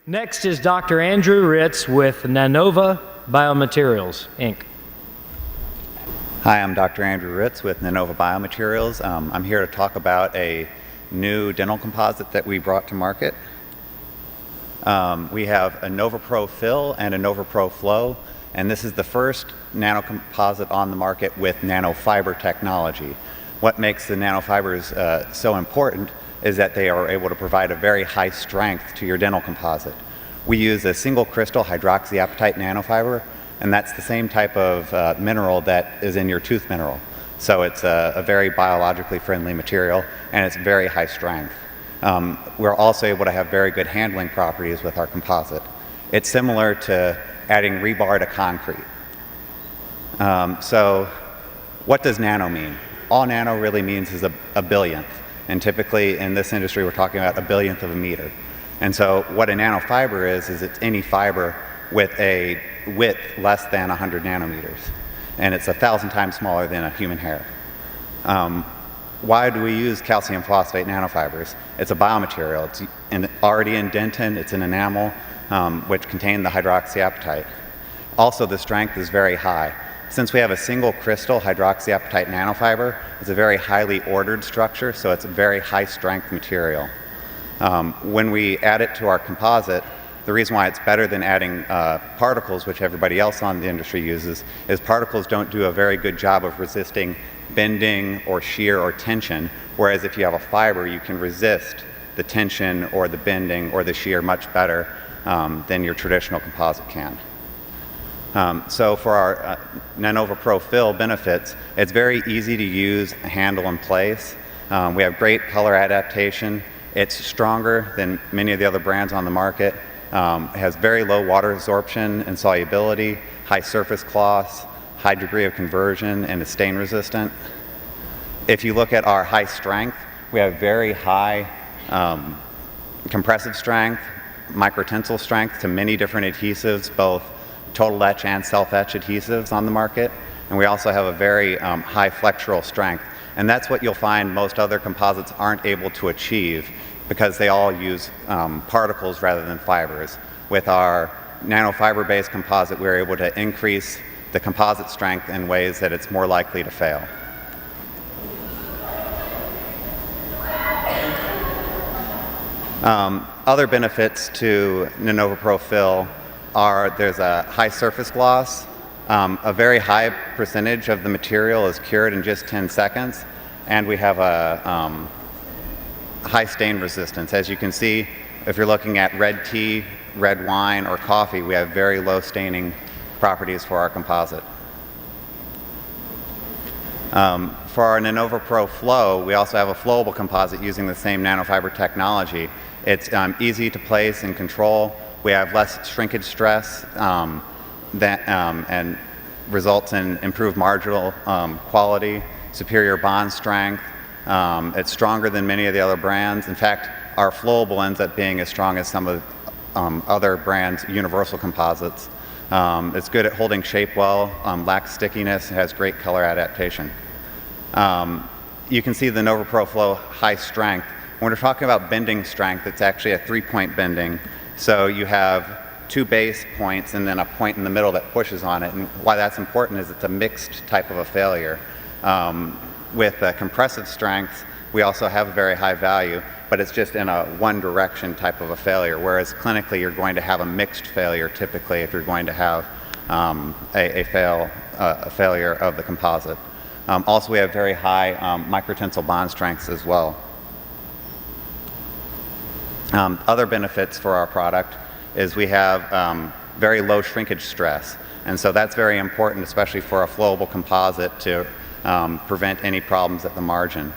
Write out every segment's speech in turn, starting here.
Next is Dr. Andrew Ritz with Nonova Biomaterials, Inc. Hi, I'm Dr. Andrew Ritz with Nonova Biomaterials. I'm here to talk about a new dental composite that we brought to market. We have a Nova Pro Fill and a Nova Pro Flow, and this is the first nano composite on the market with nanofiber technology. What makes the nanofibers so important is that they are able to provide a very high strength to your dental composite. We use a single crystal hydroxyapatite nanofiber, and that's the same type of mineral that is in your tooth mineral. So it's a very biologically friendly material, and it's very high strength. We're also able to have very good handling properties with our composite. It's similar to adding rebar to concrete. So what does nano mean? All nano really means is a billionth. And typically in this industry, we're talking about a billionth of a meter. And so what a nanofiber is it's any fiber with a width less than 100 nanometers. And it's 1,000 times smaller than a human hair. Why do we use calcium phosphate nanofibers? It's a biomaterial. It's already in dentin, it's an enamel, which contain the hydroxyapatite. Also, the strength is very high. Since we have a single crystal hydroxyapatite nanofiber, it's a very highly ordered structure, so it's a very high strength material. When we add it to our composite, the reason why it's better than adding particles, which everybody else on the industry uses, is particles don't do a very good job of resisting bending or shear or tension, whereas if you have a fiber, you can resist the tension or the bending or the shear much better than your traditional composite can. So for our Nonova Pro Fill benefits, it's very easy to use, handle, and place. We have great color adaptation. It's stronger than many of the other brands on the market. It has very low water absorption and solubility, high surface gloss, high degree of conversion, and is stain resistant. If you look at our high strength, we have very high compressive strength, microtensile strength to many different adhesives, both total etch and self-etch adhesives on the market. And we also have a very high flexural strength. And that's what you'll find most other composites aren't able to achieve because they all use particles rather than fibers. With our nanofiber-based composite, we're able to increase the composite strength in ways that it's more likely to fail. Other benefits to Nonova Pro Fill are there's a high surface gloss, a very high percentage of the material is cured in just 10 seconds, and we have a high stain resistance. As you can see, if you're looking at red tea, red wine, or coffee, we have very low staining properties for our composite. For our Nonova Pro Flow, we also have a flowable composite using the same nanofiber technology. It's easy to place and control. We have less shrinkage stress and results in improved marginal quality, superior bond strength. It's stronger than many of the other brands. In fact, our flowable ends up being as strong as some of other brands' universal composites. It's good at holding shape well, lacks stickiness, and has great color adaptation. You can see the Nova Pro Flow high strength. When we're talking about bending strength, it's actually a 3-point bending. So you have 2 base points and then a point in the middle that pushes on it. And why that's important is it's a mixed type of a failure. With compressive strength, we also have a very high value, but it's just in a one direction type of a failure, whereas clinically you're going to have a mixed failure typically if you're going to have a failure of the composite. Also, we have very high microtensile bond strengths as well. Other benefits for our product is we have very low shrinkage stress. And so that's very important, especially for a flowable composite, to prevent any problems at the margin.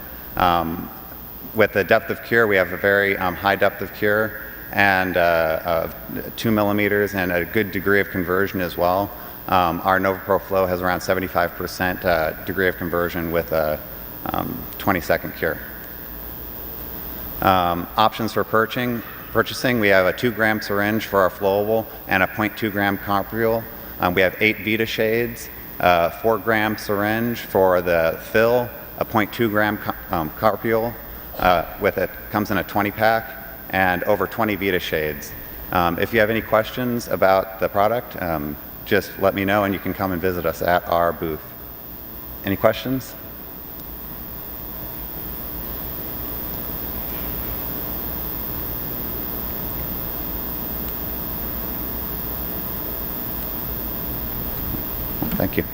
With the depth of cure, we have a very high depth of cure and 2 millimeters and a good degree of conversion as well. Our Nova Pro Flow has around 75% degree of conversion with a 20-second cure. Options for purchasing, we have a 2-gram syringe for our flowable and a 0.2-gram compule. We have 8 Vita shades, 4-gram syringe for the fill, a 0.2-gram carpule, comes in a 20-pack, and over 20 Vita shades. If you have any questions about the product, just let me know and you can come and visit us at our booth. Any questions? Thank you.